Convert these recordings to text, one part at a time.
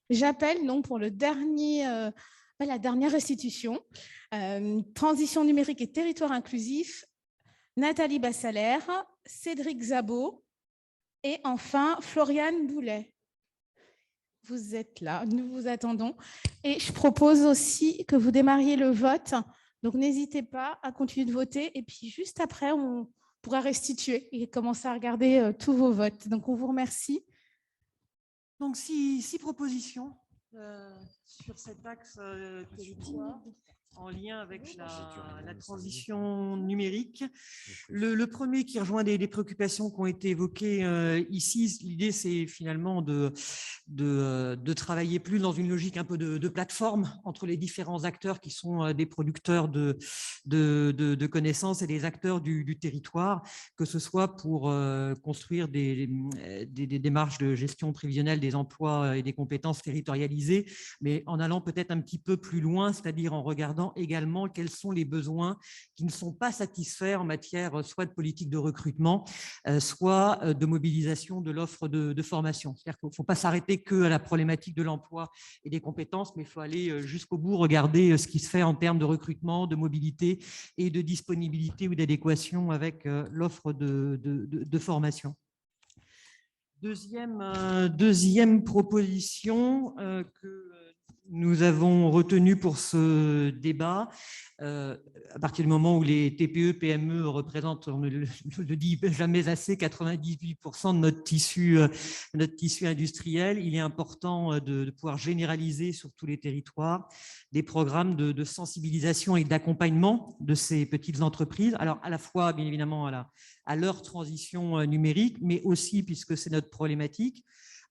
J'appelle donc pour la dernière restitution, transition numérique et territoire inclusif, Nathalie Bassalère, Cédric Zabot et enfin Floriane Boulet. Vous êtes là, nous vous attendons. Et je propose aussi que vous démarriez le vote. Donc n'hésitez pas à continuer de voter. Et puis juste après, on pourra restituer et commencer à regarder tous vos votes. Donc on vous remercie. Donc, 6 propositions sur cet axe territoire en lien avec la transition numérique. Le premier qui rejoint des préoccupations qui ont été évoquées ici, l'idée c'est finalement de travailler plus dans une logique un peu de plateforme entre les différents acteurs qui sont des producteurs de connaissances et des acteurs du territoire, que ce soit pour construire des démarches de gestion prévisionnelle des emplois et des compétences territorialisées, mais en allant peut-être un petit peu plus loin, c'est-à-dire en regardant également quels sont les besoins qui ne sont pas satisfaits en matière soit de politique de recrutement, soit de mobilisation de l'offre de formation. C'est-à-dire qu'il ne faut pas s'arrêter qu'à la problématique de l'emploi et des compétences, mais il faut aller jusqu'au bout, regarder ce qui se fait en termes de recrutement, de mobilité et de disponibilité ou d'adéquation avec l'offre de formation. Deuxième proposition que nous avons retenue pour ce débat, à partir du moment où les TPE, PME représentent, on ne le dit jamais assez, 98% de notre tissu industriel, il est important de pouvoir généraliser sur tous les territoires des programmes de sensibilisation et d'accompagnement de ces petites entreprises. Alors, à la fois, bien évidemment, à leur transition numérique, mais aussi, puisque c'est notre problématique,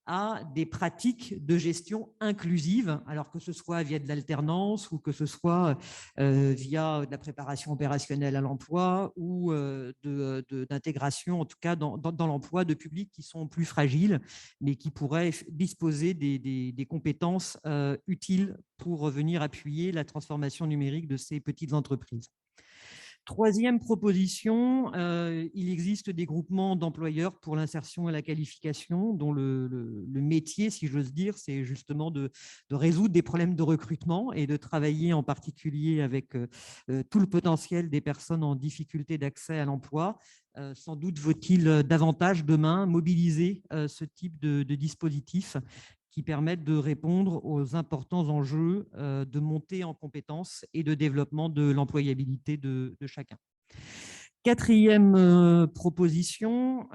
à des pratiques de gestion inclusive, alors que ce soit via de l'alternance ou que ce soit via de la préparation opérationnelle à l'emploi ou d'intégration, en tout cas dans l'emploi, de publics qui sont plus fragiles, mais qui pourraient disposer des compétences utiles pour venir appuyer la transformation numérique de ces petites entreprises. Troisième proposition, il existe des groupements d'employeurs pour l'insertion et la qualification dont le métier, si j'ose dire, c'est justement de résoudre des problèmes de recrutement et de travailler en particulier avec tout le potentiel des personnes en difficulté d'accès à l'emploi. Sans doute vaut-il davantage demain mobiliser ce type de dispositif qui permettent de répondre aux importants enjeux de montée en compétences et de développement de l'employabilité de chacun. Quatrième proposition,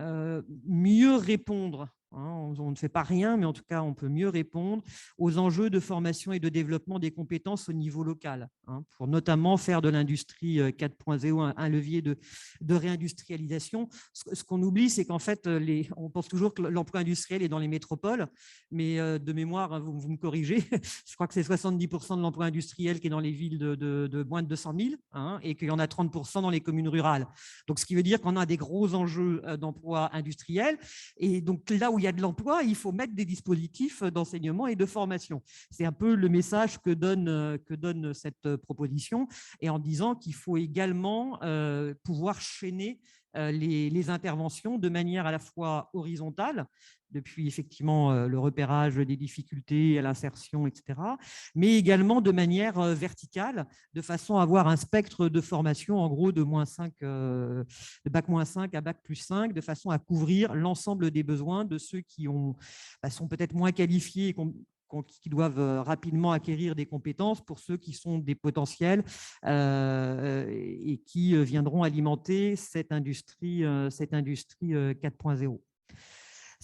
mieux répondre. On ne fait pas rien, mais en tout cas, on peut mieux répondre aux enjeux de formation et de développement des compétences au niveau local, pour notamment faire de l'industrie 4.0 un levier de réindustrialisation. Ce qu'on oublie, c'est qu'en fait, on pense toujours que l'emploi industriel est dans les métropoles, mais de mémoire, vous me corrigez, je crois que c'est 70% de l'emploi industriel qui est dans les villes de moins de 200 000 et qu'il y en a 30% dans les communes rurales. Donc, ce qui veut dire qu'on a des gros enjeux d'emploi industriel. Et donc, là où il y a de l'emploi, il faut mettre des dispositifs d'enseignement et de formation. C'est un peu le message que donne cette proposition, et en disant qu'il faut également pouvoir chaîner les interventions de manière à la fois horizontale, depuis effectivement le repérage des difficultés à l'insertion, etc., mais également de manière verticale, de façon à avoir un spectre de formation, en gros, de de bac-5 à bac+5, de façon à couvrir l'ensemble des besoins de ceux qui sont peut-être moins qualifiés et qui doivent rapidement acquérir des compétences, pour ceux qui sont des potentiels et qui viendront alimenter cette industrie 4.0.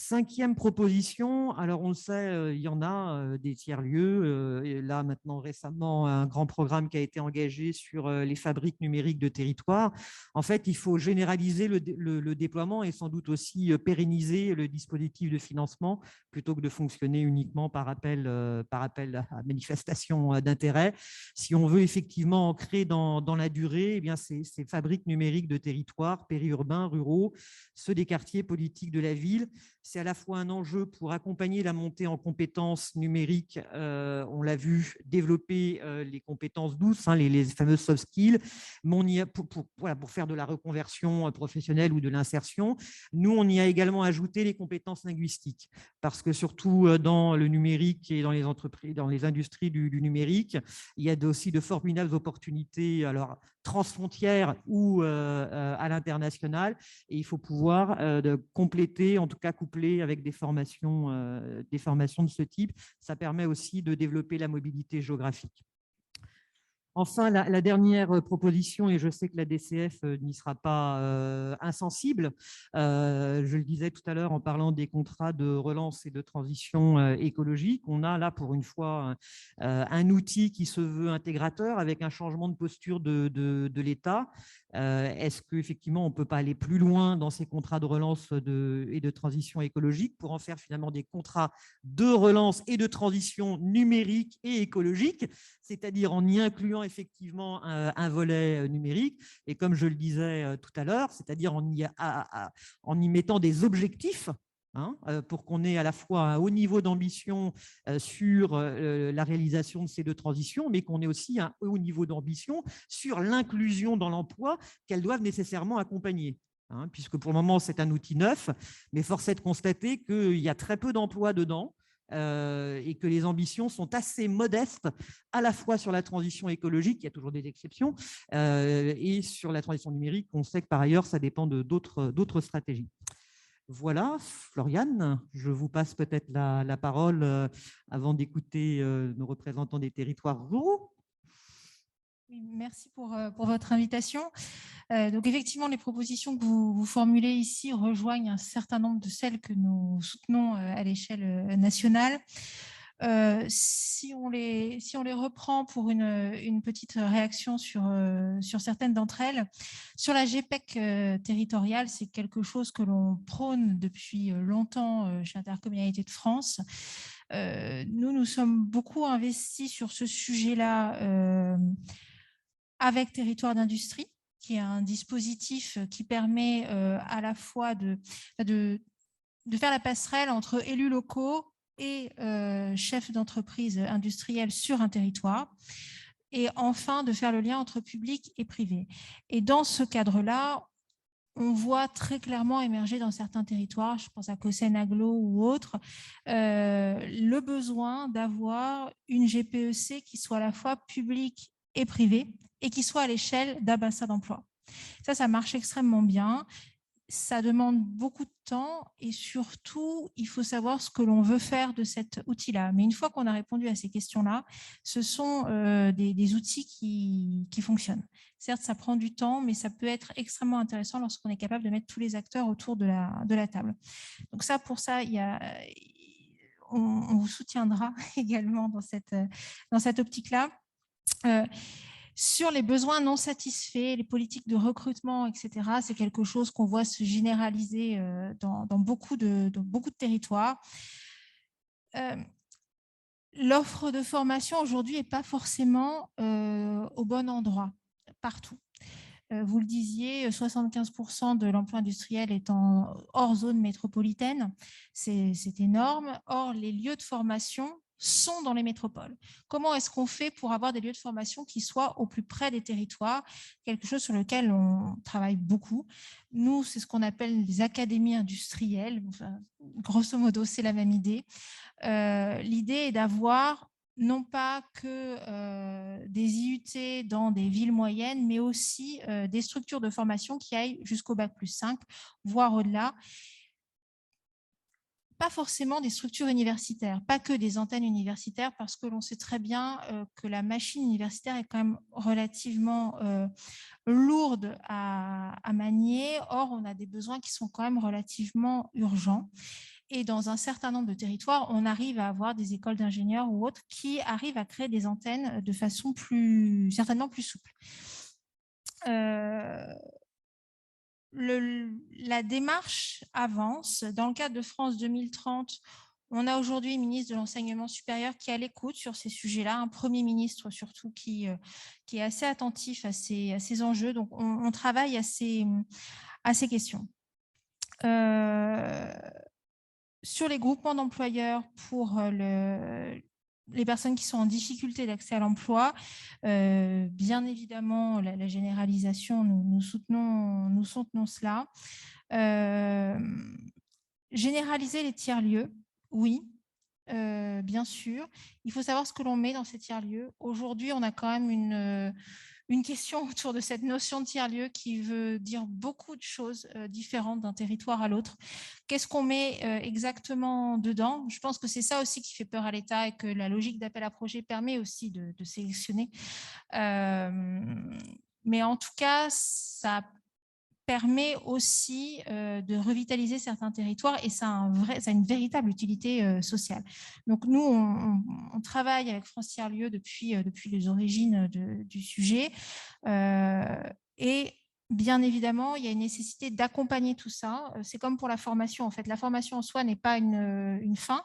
Cinquième proposition, alors on le sait, il y en a des tiers-lieux. Et là, maintenant, récemment, un grand programme qui a été engagé sur les fabriques numériques de territoire. En fait, il faut généraliser le déploiement et sans doute aussi pérenniser le dispositif de financement plutôt que de fonctionner uniquement par appel à manifestation d'intérêt. Si on veut effectivement ancrer dans la durée, eh bien, ces fabriques numériques de territoire, périurbains, ruraux, ceux des quartiers politiques de la ville, c'est à la fois un enjeu pour accompagner la montée en compétences numériques, on l'a vu, développer les compétences douces, hein, les fameuses soft skills, mais on y a voilà, pour faire de la reconversion professionnelle ou de l'insertion. Nous, on y a également ajouté les compétences linguistiques, parce que surtout dans le numérique et dans les entreprises, dans les industries du numérique, il y a aussi de formidables opportunités, alors transfrontières ou à l'international, et il faut pouvoir de compléter, en tout cas coupler avec des formations de ce type. Ça permet aussi de développer la mobilité géographique. Enfin, la dernière proposition, et je sais que la DCF n'y sera pas insensible, je le disais tout à l'heure en parlant des contrats de relance et de transition écologique, on a là pour une fois un outil qui se veut intégrateur avec un changement de posture de l'État. Est-ce qu'effectivement on ne peut pas aller plus loin dans ces contrats de relance et de transition écologique pour en faire finalement des contrats de relance et de transition numérique et écologique, c'est-à-dire en y incluant effectivement un volet numérique, et comme je le disais tout à l'heure, c'est-à-dire en y mettant des objectifs, hein, pour qu'on ait à la fois un haut niveau d'ambition sur la réalisation de ces deux transitions, mais qu'on ait aussi un haut niveau d'ambition sur l'inclusion dans l'emploi qu'elles doivent nécessairement accompagner. Hein, puisque pour le moment, c'est un outil neuf, mais force est de constater qu'il y a très peu d'emplois dedans, et que les ambitions sont assez modestes, à la fois sur la transition écologique, il y a toujours des exceptions, et sur la transition numérique, on sait que par ailleurs, ça dépend d'autres stratégies. Voilà, Floriane, je vous passe peut-être la parole avant d'écouter nos représentants des territoires ruraux. Oui, merci pour votre invitation. Donc effectivement, les propositions que vous formulez ici rejoignent un certain nombre de celles que nous soutenons à l'échelle nationale. Si on les reprend pour une petite réaction sur certaines d'entre elles, sur la GPEC territoriale, c'est quelque chose que l'on prône depuis longtemps chez Intercommunalité de France. Nous sommes beaucoup investis sur ce sujet-là avec Territoire d'industrie, qui est un dispositif qui permet à la fois de faire la passerelle entre élus locaux et chefs d'entreprise industrielle sur un territoire, et enfin de faire le lien entre public et privé. Et dans ce cadre-là, on voit très clairement émerger dans certains territoires, je pense à Cossen-Aglo ou autres, le besoin d'avoir une GPEC qui soit à la fois publique et privée et qui soit à l'échelle d'un bassin d'emploi. Ça marche extrêmement bien. Ça demande beaucoup de temps et surtout, il faut savoir ce que l'on veut faire de cet outil-là. Mais une fois qu'on a répondu à ces questions-là, ce sont des outils qui fonctionnent. Certes, ça prend du temps, mais ça peut être extrêmement intéressant lorsqu'on est capable de mettre tous les acteurs autour de la table. Donc ça, pour ça, on vous soutiendra également dans cette optique-là. Sur les besoins non satisfaits, les politiques de recrutement, etc., c'est quelque chose qu'on voit se généraliser dans beaucoup de territoires. L'offre de formation aujourd'hui n'est pas forcément au bon endroit, partout. Vous le disiez, 75% de l'emploi industriel est hors zone métropolitaine. C'est énorme. Or, les lieux de formation sont dans les métropoles. Comment est-ce qu'on fait pour avoir des lieux de formation qui soient au plus près des territoires? Quelque chose sur lequel on travaille beaucoup. Nous, c'est ce qu'on appelle les académies industrielles. Enfin, grosso modo, c'est la même idée. L'idée est d'avoir non pas que des IUT dans des villes moyennes, mais aussi des structures de formation qui aillent jusqu'au Bac+5, voire au-delà. Pas forcément des structures universitaires, pas que des antennes universitaires, parce que l'on sait très bien que la machine universitaire est quand même relativement lourde à manier. Or, on a des besoins qui sont quand même relativement urgents. Et dans un certain nombre de territoires, on arrive à avoir des écoles d'ingénieurs ou autres qui arrivent à créer des antennes de façon certainement plus souple. La démarche avance. Dans le cadre de France 2030, on a aujourd'hui une ministre de l'Enseignement supérieur qui est à l'écoute sur ces sujets-là, un Premier ministre surtout qui est assez attentif à ces enjeux. Donc, on travaille à ces questions. sur les groupements d'employeurs pour les personnes qui sont en difficulté d'accès à l'emploi, bien évidemment, la généralisation, nous soutenons cela. Généraliser les tiers-lieux, oui, bien sûr. Il faut savoir ce que l'on met dans ces tiers-lieux. Aujourd'hui, on a quand même une question autour de cette notion de tiers-lieu qui veut dire beaucoup de choses différentes d'un territoire à l'autre. Qu'est-ce qu'on met exactement dedans? Je pense que c'est ça aussi qui fait peur à l'État et que la logique d'appel à projet permet aussi de sélectionner. Mais en tout cas, ça permet aussi de revitaliser certains territoires et ça a une véritable utilité sociale. Donc nous, on travaille avec France Tiers-Lieux depuis les origines du sujet et bien évidemment, il y a une nécessité d'accompagner tout ça. C'est comme pour la formation, en fait. La formation en soi n'est pas une fin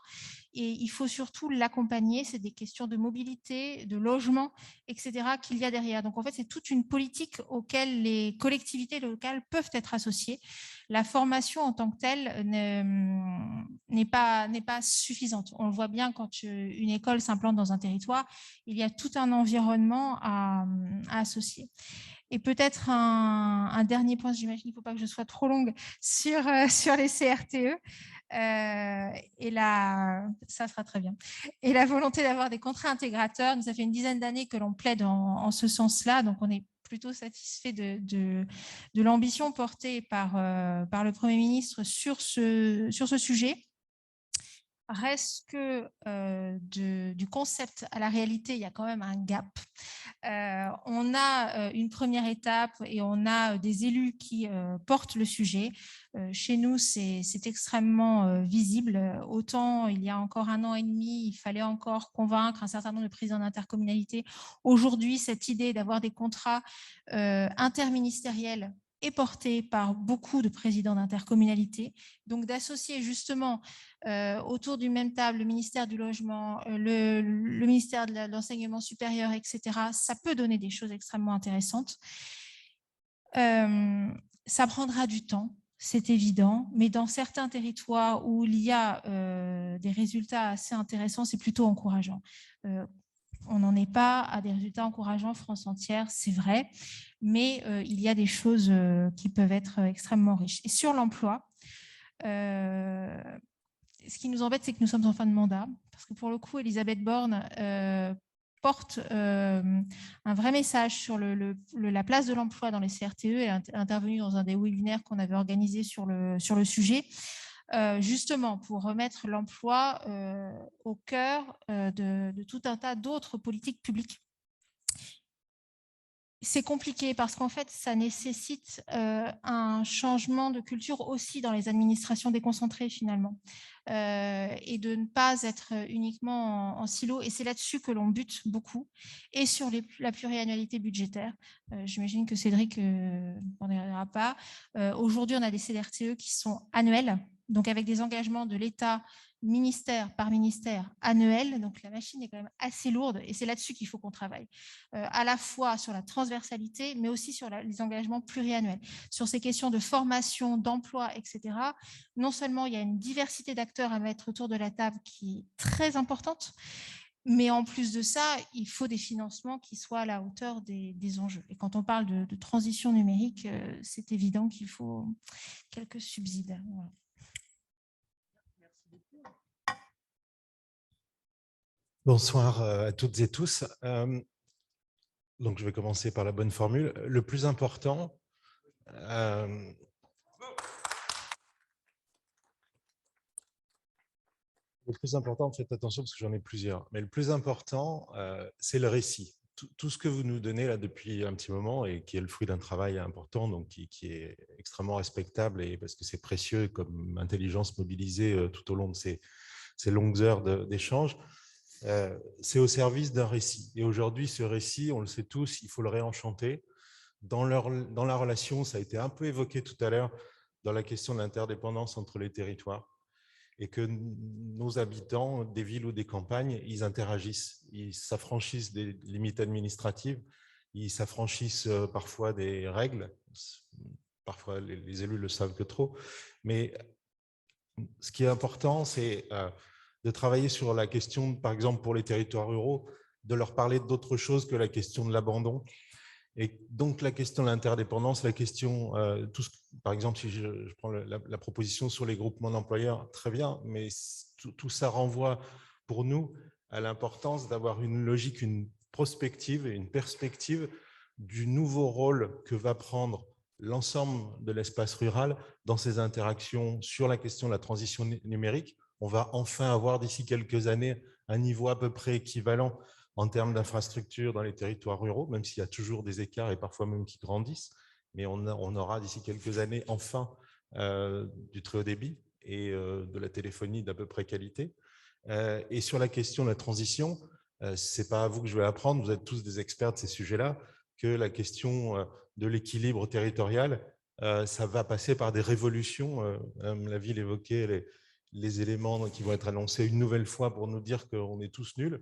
et il faut surtout l'accompagner. C'est des questions de mobilité, de logement, etc. qu'il y a derrière. Donc, en fait, c'est toute une politique auquel les collectivités locales peuvent être associées. La formation en tant que telle n'est pas suffisante. On le voit bien quand une école s'implante dans un territoire, il y a tout un environnement à associer. Et peut-être un dernier point, j'imagine qu'il ne faut pas que je sois trop longue, sur les CRTE. Et là, ça sera très bien. Et la volonté d'avoir des contrats intégrateurs, ça fait une dizaine d'années que l'on plaide en ce sens-là, donc on est plutôt satisfait de l'ambition portée par le Premier ministre sur ce sujet. Reste que du concept à la réalité, il y a quand même un gap. On a une première étape et on a des élus qui portent le sujet. Chez nous, c'est extrêmement visible. Autant il y a encore 1 an et demi, il fallait encore convaincre un certain nombre de présidents d'intercommunalité. Aujourd'hui, cette idée d'avoir des contrats interministériels est portée par beaucoup de présidents d'intercommunalité. Donc d'associer justement autour d'une même table le ministère du Logement, le ministère de l'Enseignement supérieur, etc., ça peut donner des choses extrêmement intéressantes. Ça prendra du temps, c'est évident, mais dans certains territoires où il y a des résultats assez intéressants, c'est plutôt encourageant. On n'en est pas à des résultats encourageants France entière, c'est vrai, mais il y a des choses qui peuvent être extrêmement riches. Et sur l'emploi, ce qui nous embête, c'est que nous sommes en fin de mandat, parce que pour le coup, Elisabeth Borne porte un vrai message sur la place de l'emploi dans les CRTE. Elle est intervenue dans un des webinaires qu'on avait organisé sur le sujet, justement pour remettre l'emploi au cœur de tout un tas d'autres politiques publiques. C'est compliqué parce qu'en fait, ça nécessite un changement de culture aussi dans les administrations déconcentrées finalement, et de ne pas être uniquement en silo. Et c'est là-dessus que l'on bute beaucoup, et sur la pluriannualité budgétaire. J'imagine que Cédric n'en dira pas. Aujourd'hui, on a des CDRTE qui sont annuels, donc avec des engagements de l'État, ministère par ministère annuel, donc la machine est quand même assez lourde et c'est là-dessus qu'il faut qu'on travaille, à la fois sur la transversalité, mais aussi sur les engagements pluriannuels, sur ces questions de formation, d'emploi, etc. Non seulement il y a une diversité d'acteurs à mettre autour de la table qui est très importante, mais en plus de ça, il faut des financements qui soient à la hauteur des enjeux. Et quand on parle de transition numérique, c'est évident qu'il faut quelques subsides. Voilà. Bonsoir à toutes et tous. Donc, je vais commencer par la bonne formule. Le plus important, faites attention parce que j'en ai plusieurs, mais le plus important, c'est le récit. Tout ce que vous nous donnez là depuis un petit moment et qui est le fruit d'un travail important, donc qui est extrêmement respectable et parce que c'est précieux comme intelligence mobilisée tout au long de ces longues heures d'échange. C'est au service d'un récit. Et aujourd'hui, ce récit, on le sait tous, il faut le réenchanter. Dans la relation, ça a été un peu évoqué tout à l'heure, dans la question de l'interdépendance entre les territoires, et que nos habitants des villes ou des campagnes, ils interagissent, ils s'affranchissent des limites administratives, ils s'affranchissent parfois des règles, parfois les élus le savent que trop, mais Ce qui est important, c'est de travailler sur la question, par exemple, pour les territoires ruraux, de leur parler d'autre chose que la question de l'abandon. Et donc, la question de l'interdépendance, la question, par exemple, si je prends la proposition sur les groupements d'employeurs, très bien, mais tout ça renvoie pour nous à l'importance d'avoir une logique, une prospective et une perspective du nouveau rôle que va prendre l'ensemble de l'espace rural dans ces interactions sur la question de la transition numérique. On va enfin avoir d'ici quelques années un niveau à peu près équivalent en termes d'infrastructures dans les territoires ruraux, même s'il y a toujours des écarts et parfois même qui grandissent. Mais on aura d'ici quelques années enfin du très haut débit et de la téléphonie d'à peu près qualité. Et sur la question de la transition, ce n'est pas à vous que je vais apprendre, vous êtes tous des experts de ces sujets-là, que la question de l'équilibre territorial, ça va passer par des révolutions. Madame Laville évoquait les éléments qui vont être annoncés une nouvelle fois pour nous dire qu'on est tous nuls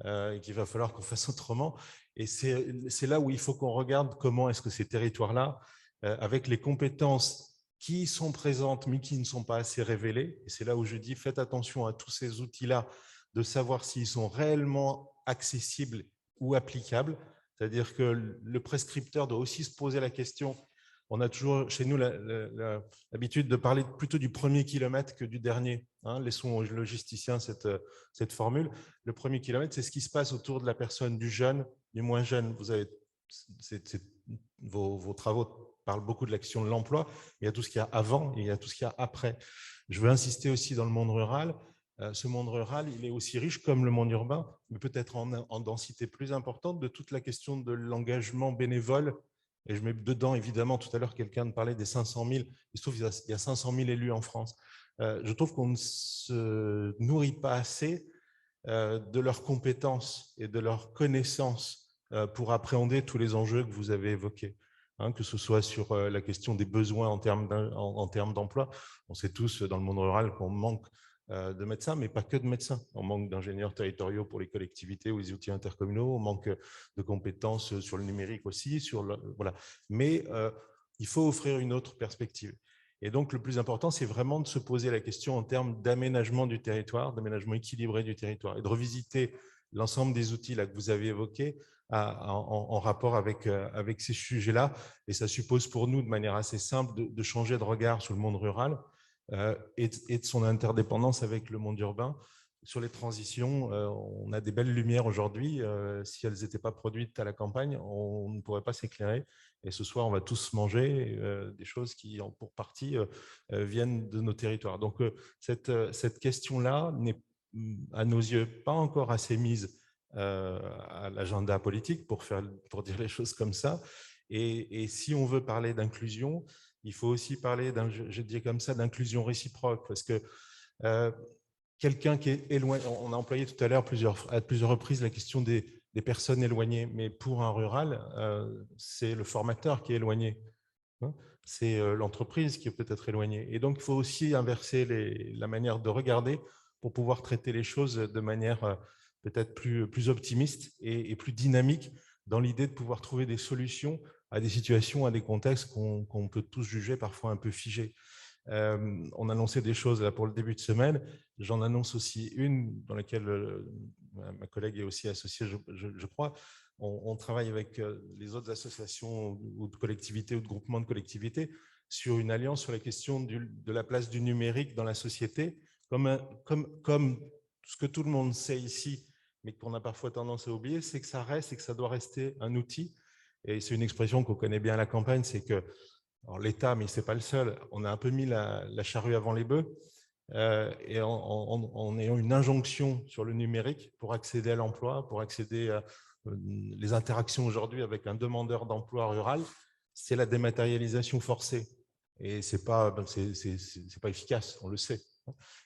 et qu'il va falloir qu'on fasse autrement. Et c'est là où il faut qu'on regarde comment est-ce que ces territoires-là, avec les compétences qui sont présentes mais qui ne sont pas assez révélées, et c'est là où je dis faites attention à tous ces outils-là, de savoir s'ils sont réellement accessibles ou applicables. C'est-à-dire que le prescripteur doit aussi se poser la question. On a toujours chez nous l'habitude de parler plutôt du premier kilomètre que du dernier. Laissons aux logisticiens cette formule. Le premier kilomètre, c'est ce qui se passe autour de la personne, du jeune, du moins jeune. Vos travaux parlent beaucoup de la question de l'emploi. Il y a tout ce qu'il y a avant et il y a tout ce qu'il y a après. Je veux insister aussi dans le monde rural. Ce monde rural, il est aussi riche comme le monde urbain, mais peut-être en densité plus importante, de toute la question de l'engagement bénévole. Et je mets dedans, évidemment, tout à l'heure, quelqu'un parlait des 500 000. Il se trouve qu'il y a 500 000 élus en France. Je trouve qu'on ne se nourrit pas assez de leurs compétences et de leurs connaissances pour appréhender tous les enjeux que vous avez évoqués. Que ce soit sur la question des besoins en termes d'emploi. On sait tous dans le monde rural qu'on manque de médecins, mais pas que de médecins. On manque d'ingénieurs territoriaux pour les collectivités ou les outils intercommunaux, on manque de compétences sur le numérique aussi. Voilà. Mais il faut offrir une autre perspective. Et donc, le plus important, c'est vraiment de se poser la question en termes d'aménagement du territoire, d'aménagement équilibré du territoire, et de revisiter l'ensemble des outils là, que vous avez évoqués en rapport avec ces sujets-là. Et ça suppose pour nous, de manière assez simple, de changer de regard sur le monde rural et de son interdépendance avec le monde urbain. Sur les transitions, on a des belles lumières aujourd'hui. Si elles n'étaient pas produites à la campagne, on ne pourrait pas s'éclairer. Et ce soir, on va tous manger des choses qui, pour partie, viennent de nos territoires. Donc, cette question-là n'est, à nos yeux, pas encore assez mise à l'agenda politique, pour dire les choses comme ça. Et si on veut parler d'inclusion, il faut aussi parler, je dis comme ça, d'inclusion réciproque, parce que quelqu'un qui est éloigné, on a employé tout à l'heure à plusieurs reprises la question des personnes éloignées, mais pour un rural, c'est le formateur qui est éloigné, c'est l'entreprise qui est peut-être éloignée. Et donc, il faut aussi inverser la manière de regarder pour pouvoir traiter les choses de manière peut-être plus optimiste et plus dynamique, dans l'idée de pouvoir trouver des solutions à des situations, à des contextes qu'on peut tous juger parfois un peu figés. On annonçait des choses là pour le début de semaine. J'en annonce aussi une dans laquelle ma collègue est aussi associée, je crois. On travaille avec les autres associations ou de collectivités ou de groupements de collectivités sur une alliance sur la question de la place du numérique dans la société, comme ce que tout le monde sait ici, mais qu'on a parfois tendance à oublier, c'est que ça reste et que ça doit rester un outil. Et c'est une expression qu'on connaît bien à la campagne, c'est que l'État, mais ce n'est pas le seul, on a un peu mis la charrue avant les bœufs, et en ayant une injonction sur le numérique pour accéder à l'emploi, pour accéder à les interactions aujourd'hui avec un demandeur d'emploi rural, c'est la dématérialisation forcée. Et ce n'est pas efficace, on le sait.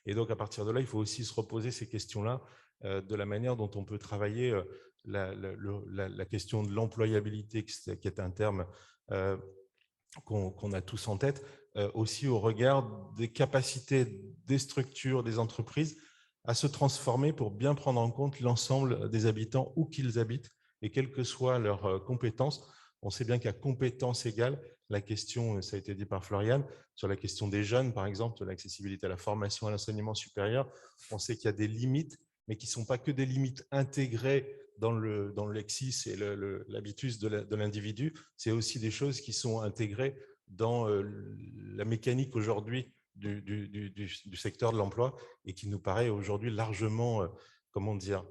Et donc, à partir de là, il faut aussi se reposer ces questions-là de la manière dont on peut travailler la question de l'employabilité, qui est un terme qu'on a tous en tête, aussi au regard des capacités des structures, des entreprises à se transformer pour bien prendre en compte l'ensemble des habitants où qu'ils habitent et quelles que soient leurs compétences, On sait bien qu'à compétences égales, la question, ça a été dit par Floriane, sur la question des jeunes, par exemple, de l'accessibilité à la formation, à l'enseignement supérieur, on sait qu'il y a des limites, mais qui ne sont pas que des limites intégrées dans le lexis et l'habitus de l'individu, c'est aussi des choses qui sont intégrées dans la mécanique aujourd'hui du secteur de l'emploi et qui nous paraît aujourd'hui largement, comment dire,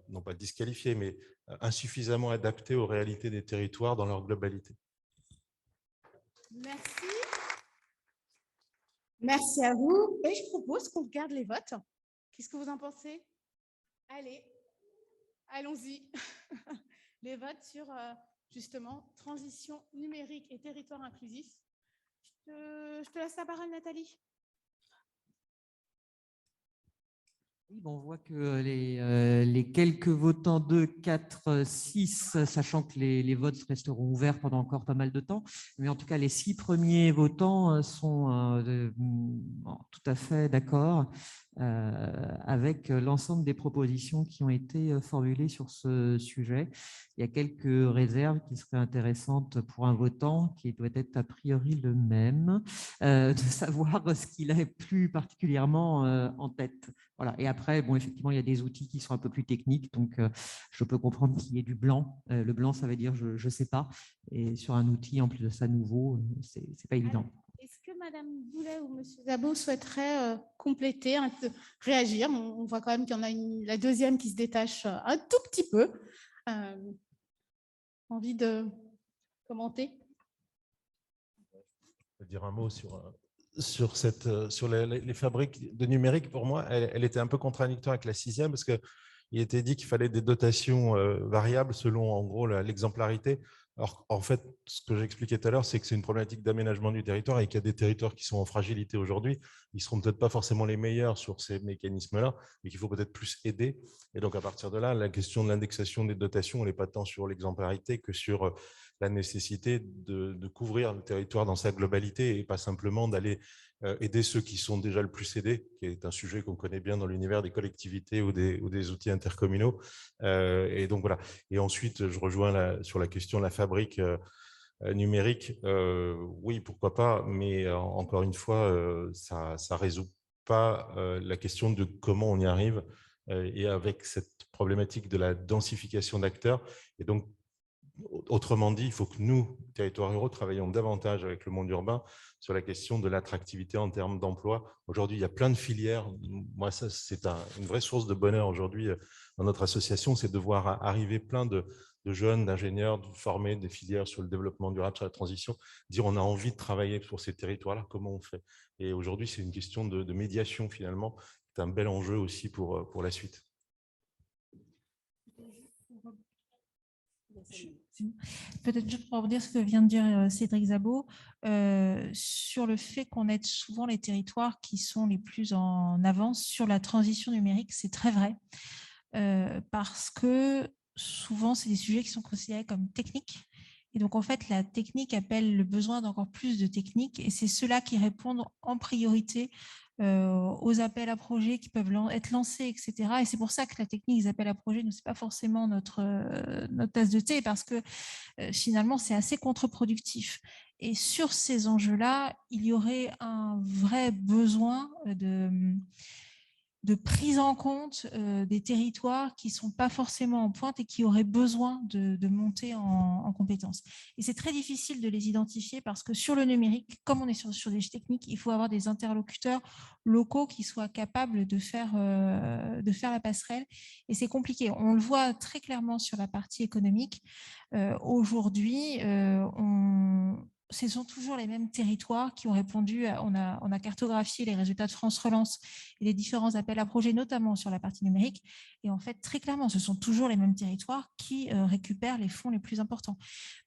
non pas disqualifié, mais insuffisamment adapté aux réalités des territoires dans leur globalité. Merci. Merci à vous. Et je propose qu'on regarde les votes. Qu'est-ce que vous en pensez? Allez, allons-y. Les votes sur, justement, transition numérique et territoire inclusif. Je te laisse la parole, Nathalie. Oui, on voit que les quelques votants 2, 4, 6, sachant que les votes resteront ouverts pendant encore pas mal de temps, mais en tout cas, les 6 premiers votants sont tout à fait d'accord avec l'ensemble des propositions qui ont été formulées sur ce sujet. Il y a quelques réserves qui seraient intéressantes pour un votant qui doit être a priori le même, de savoir ce qu'il a plus particulièrement en tête. Voilà. Et après, bon, effectivement, il y a des outils qui sont un peu plus techniques, donc je peux comprendre qu'il y ait du blanc. Le blanc, ça veut dire je ne sais pas. Et sur un outil, en plus de ça, nouveau, ce n'est pas évident. Est-ce que Madame Boulet ou Monsieur Zabot souhaiteraient compléter, réagir? On voit quand même qu'il y en a la deuxième qui se détache un tout petit peu. Envie de commenter? Je vais dire un mot sur les fabriques de numérique. Pour moi, elle était un peu contradictoire avec la 6e parce qu'il était dit qu'il fallait des dotations variables selon, en gros, l'exemplarité. Alors, en fait, ce que j'expliquais tout à l'heure, c'est que c'est une problématique d'aménagement du territoire et qu'il y a des territoires qui sont en fragilité aujourd'hui. Ils ne seront peut-être pas forcément les meilleurs sur ces mécanismes-là, mais qu'il faut peut-être plus aider. Et donc, à partir de là, la question de l'indexation des dotations, elle n'est pas tant sur l'exemplarité que sur la nécessité de couvrir le territoire dans sa globalité et pas simplement d'aller aider ceux qui sont déjà le plus aidés, qui est un sujet qu'on connaît bien dans l'univers des collectivités ou des outils intercommunaux. Et donc voilà. Et ensuite, je rejoins sur la question de la fabrique numérique. Oui, pourquoi pas, mais encore une fois, ça ne résout pas la question de comment on y arrive et avec cette problématique de la densification d'acteurs. Et donc, autrement dit, il faut que nous, territoires ruraux, travaillions davantage avec le monde urbain sur la question de l'attractivité en termes d'emploi. Aujourd'hui, il y a plein de filières. Moi, ça, c'est une vraie source de bonheur aujourd'hui dans notre association, c'est de voir arriver plein de jeunes, d'ingénieurs, de former des filières sur le développement durable, sur la transition, dire on a envie de travailler sur ces territoires-là, comment on fait? Et aujourd'hui, c'est une question de médiation finalement. C'est un bel enjeu aussi pour la suite. Peut-être juste pour dire ce que vient de dire Cédric Zabot, sur le fait qu'on aide souvent les territoires qui sont les plus en avance sur la transition numérique, c'est très vrai, parce que souvent, c'est des sujets qui sont considérés comme techniques. Et donc, en fait, la technique appelle le besoin d'encore plus de techniques et c'est ceux-là qui répondent en priorité aux appels à projets qui peuvent être lancés, etc. Et c'est pour ça que la technique des appels à projets, ce n'est pas forcément notre tasse de thé parce que finalement, c'est assez contre-productif. Et sur ces enjeux-là, il y aurait un vrai besoin de prise en compte des territoires qui ne sont pas forcément en pointe et qui auraient besoin de monter en compétences. Et c'est très difficile de les identifier parce que sur le numérique, comme on est sur des techniques, il faut avoir des interlocuteurs locaux qui soient capables de faire la passerelle. Et c'est compliqué. On le voit très clairement sur la partie économique. Aujourd'hui, ce sont toujours les mêmes territoires qui ont répondu. On a cartographié les résultats de France Relance et les différents appels à projets, notamment sur la partie numérique. Et en fait, très clairement, ce sont toujours les mêmes territoires qui récupèrent les fonds les plus importants.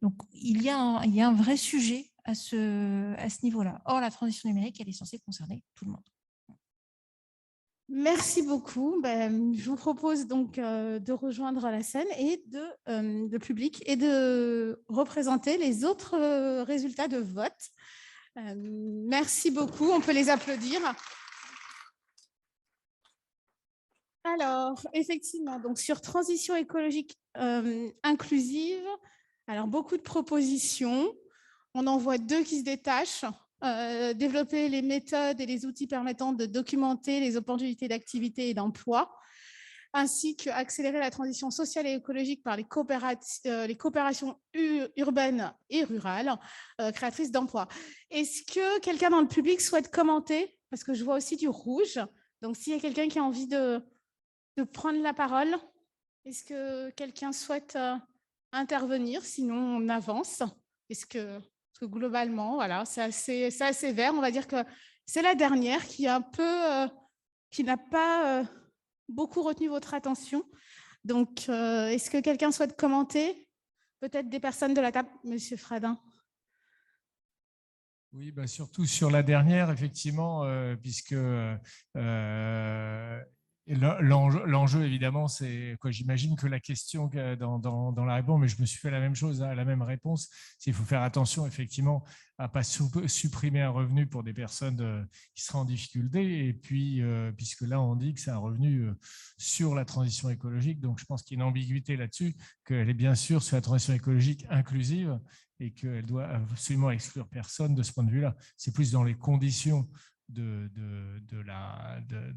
Donc, il y a un vrai sujet à ce niveau-là. Or, la transition numérique, elle est censée concerner tout le monde. Merci beaucoup. Je vous propose donc de rejoindre la scène et le public et de représenter les autres résultats de vote. Merci beaucoup. On peut les applaudir. Alors, effectivement, donc sur transition écologique inclusive, Alors, beaucoup de propositions. On en voit 2 qui se détachent. Développer les méthodes et les outils permettant de documenter les opportunités d'activité et d'emploi, ainsi qu'accélérer la transition sociale et écologique par les coopérations urbaines et rurales créatrices d'emplois. Est-ce que quelqu'un dans le public souhaite commenter? Parce que je vois aussi du rouge. Donc, s'il y a quelqu'un qui a envie de prendre la parole, est-ce que quelqu'un souhaite intervenir? Sinon, on avance. Parce que globalement, voilà, c'est assez vert. On va dire que c'est la dernière qui est un peu, qui n'a pas beaucoup retenu votre attention. Donc, est-ce que quelqu'un souhaite commenter? Peut-être des personnes de la table. Monsieur Fradin. Oui, bah surtout sur la dernière, effectivement, puisque l'enjeu, évidemment, c'est quoi? J'imagine que la question dans la réponse, mais je me suis fait la même chose, la même réponse, c'est qu'il faut faire attention, effectivement, à ne pas supprimer un revenu pour des personnes qui seraient en difficulté. Et puis, puisque là, on dit que c'est un revenu sur la transition écologique, donc je pense qu'il y a une ambiguïté là-dessus, qu'elle est bien sûr sur la transition écologique inclusive et qu'elle doit absolument exclure personne de ce point de vue-là. C'est plus dans les conditions de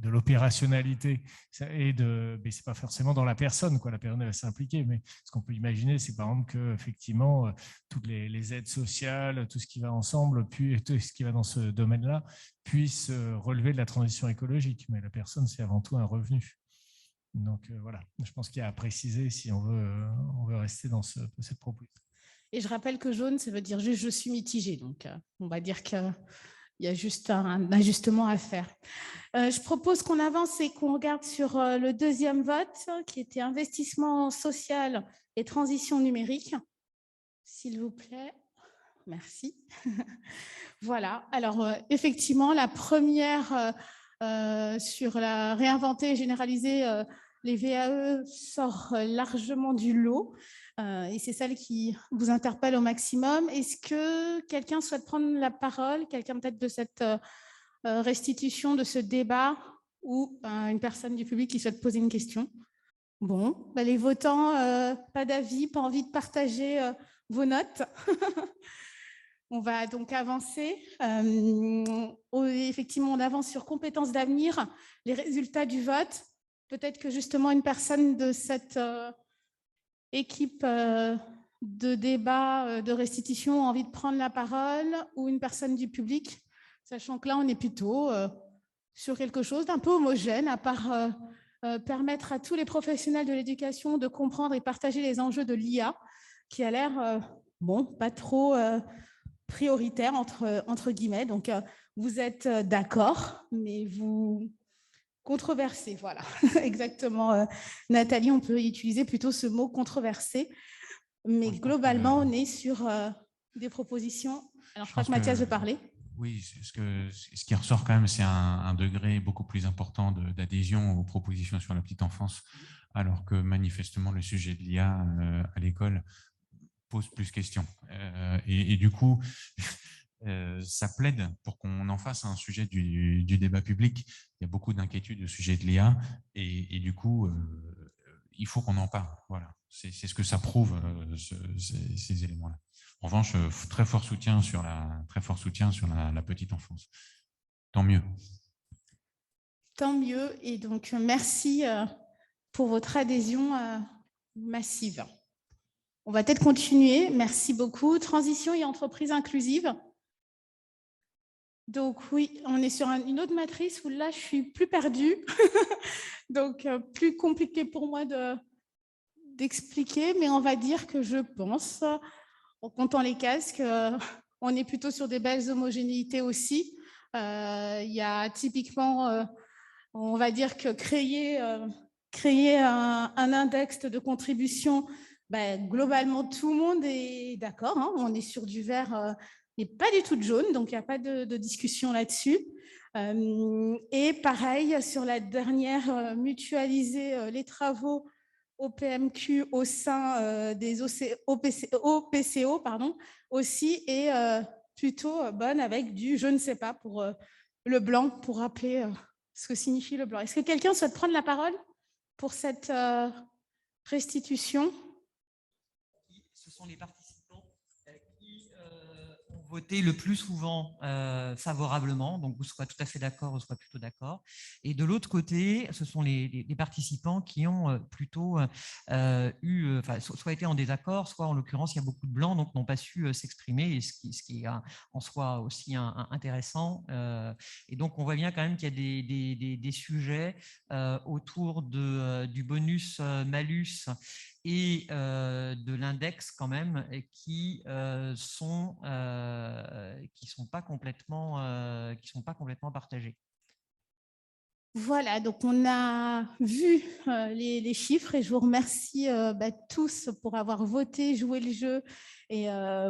l'opérationnalité et mais c'est pas forcément dans la personne, quoi. La personne va s'impliquer, mais ce qu'on peut imaginer, c'est par exemple que effectivement toutes les aides sociales, tout ce qui va ensemble, puis tout ce qui va dans ce domaine-là, puisse relever de la transition écologique. Mais la personne, c'est avant tout un revenu. Donc voilà, je pense qu'il y a à préciser si on veut rester dans cette proposition. Et je rappelle que jaune, ça veut dire juste je suis mitigé. Donc on va dire que il y a juste un ajustement à faire. Je propose qu'on avance et qu'on regarde sur le deuxième vote, qui était investissement social et transition numérique. S'il vous plaît. Merci. Voilà. Alors, effectivement, la première sur la réinventer et généraliser les VAE sort largement du lot. Et c'est celle qui vous interpelle au maximum. Est-ce que quelqu'un souhaite prendre la parole? Quelqu'un peut-être de cette restitution, de ce débat, ou une personne du public qui souhaite poser une question? Bon, bah les votants, pas d'avis, pas envie de partager vos notes. On va donc avancer. Effectivement, on avance sur compétences d'avenir, les résultats du vote. Peut-être que justement une personne de cette équipe de débat, de restitution a envie de prendre la parole, ou une personne du public, sachant que là, on est plutôt sur quelque chose d'un peu homogène, à part permettre à tous les professionnels de l'éducation de comprendre et partager les enjeux de l'IA, qui a l'air, bon, pas trop prioritaire, entre guillemets. Donc, vous êtes d'accord, mais vous controversez, voilà, exactement. Nathalie, on peut utiliser plutôt ce mot controversé, mais globalement, on est sur des propositions. Alors, je crois que Mathias veut parler. Oui, ce qui ressort quand même, c'est un degré beaucoup plus important d'adhésion aux propositions sur la petite enfance, alors que manifestement, le sujet de l'IA à l'école pose plus question. Et du coup, ça plaide pour qu'on en fasse un sujet du débat public. Il y a beaucoup d'inquiétudes au sujet de l'IA et du coup, il faut qu'on en parle. Voilà. C'est ce que ça prouve, ces éléments-là. En revanche, très fort soutien sur la petite enfance. Tant mieux. Tant mieux. Et donc, merci pour votre adhésion massive. On va peut-être continuer. Merci beaucoup. Transition et entreprise inclusive. Donc oui, on est sur une autre matrice où là, je suis plus perdue. Donc, plus compliqué pour moi d'expliquer, mais on va dire que je pense, en comptant les casques, on est plutôt sur des belles homogénéités aussi. Il y a typiquement, on va dire que créer un index de contribution, ben, globalement, tout le monde est d'accord, hein, on est sur du vert et pas du tout de jaune, donc il n'y a pas de discussion là-dessus. Et pareil, sur la dernière, mutualiser les travaux au PMQ au sein des OPCO, pardon, aussi, et plutôt bonne avec du je ne sais pas pour le blanc, pour rappeler ce que signifie le blanc. Est-ce que quelqu'un souhaite prendre la parole pour cette restitution? Ce sont les participants. voter le plus souvent favorablement, donc soit tout à fait d'accord ou soit plutôt d'accord. Et de l'autre côté, ce sont les participants qui ont plutôt soit été en désaccord, soit en l'occurrence il y a beaucoup de blancs, donc n'ont pas su s'exprimer, et ce qui est en soi aussi intéressant. Et donc on voit bien quand même qu'il y a des sujets autour du bonus malus et de l'index quand même qui sont pas complètement partagés. Voilà, donc on a vu les chiffres et je vous remercie tous pour avoir voté, joué le jeu. Et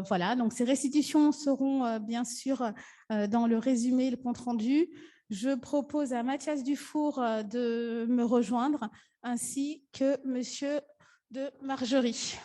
voilà, donc ces restitutions seront bien sûr dans le résumé, le compte-rendu. Je propose à Mathias Dufour de me rejoindre, ainsi que Monsieur de Margerie.